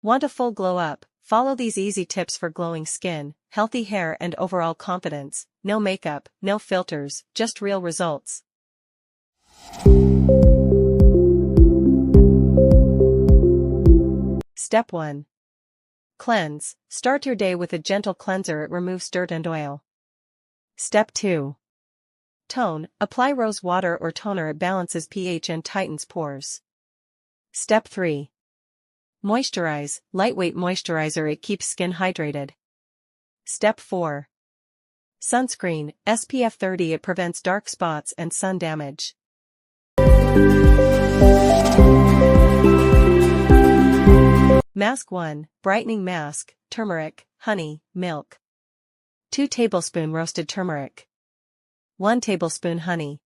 Want a full glow up? Follow these easy tips for glowing skin, healthy hair and overall confidence. No makeup, no filters, just real results. Step 1. Cleanse. Start your day with a gentle cleanser. It removes dirt and oil. Step 2. Tone. Apply rose water or toner. It balances pH and tightens pores. Step 3. Moisturize. Lightweight moisturizer. It keeps skin hydrated. Step 4. Sunscreen. SPF 30. It prevents dark spots and sun damage. Mask 1. Brightening mask. Turmeric, honey, milk. 2 tablespoon roasted turmeric. 1 tablespoon honey.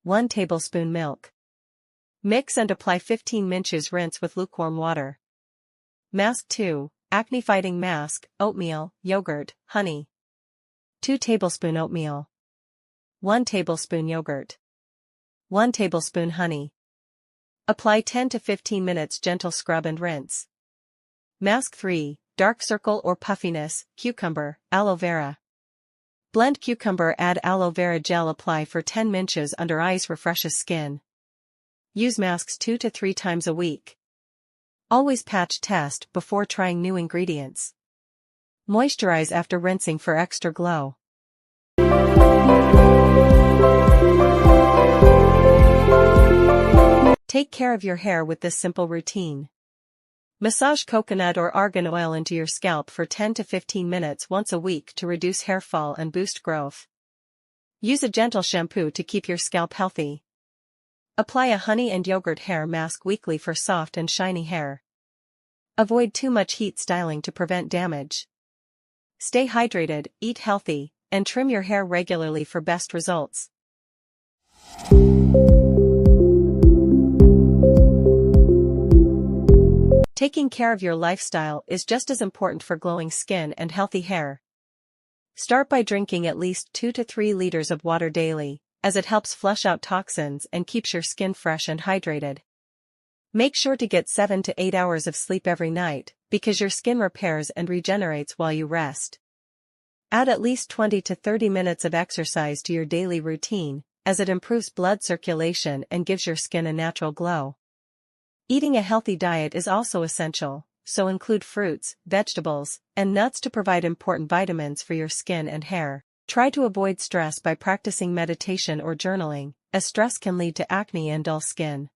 1 tablespoon milk. Mix and apply 15 minutes. Rinse with lukewarm water. Mask 2. Acne fighting mask. Oatmeal, yogurt, honey. 2 tablespoon oatmeal. 1 tablespoon yogurt. 1 tablespoon honey. Apply 10 to 15 minutes. Gentle scrub and rinse. Mask 3. Dark circle or puffiness. Cucumber, aloe vera. Blend cucumber, add aloe vera gel. Apply for 10 minutes under eyes. Refreshes skin. Use masks 2 to 3 times a week. Always patch test before trying new ingredients. Moisturize after rinsing for extra glow. Take care of your hair with this simple routine. Massage coconut or argan oil into your scalp for 10 to 15 minutes once a week to reduce hair fall and boost growth. Use a gentle shampoo to keep your scalp healthy. Apply a honey and yogurt hair mask weekly for soft and shiny hair. Avoid too much heat styling to prevent damage. Stay hydrated, eat healthy, and trim your hair regularly for best results. Taking care of your lifestyle is just as important for glowing skin and healthy hair. Start by drinking at least 2 to 3 liters of water daily, as it helps flush out toxins and keeps your skin fresh and hydrated. Make sure to get 7 to 8 hours of sleep every night, because your skin repairs and regenerates while you rest. Add at least 20 to 30 minutes of exercise to your daily routine, as it improves blood circulation and gives your skin a natural glow. Eating a healthy diet is also essential, so include fruits, vegetables, and nuts to provide important vitamins for your skin and hair. Try to avoid stress by practicing meditation or journaling, as stress can lead to acne and dull skin.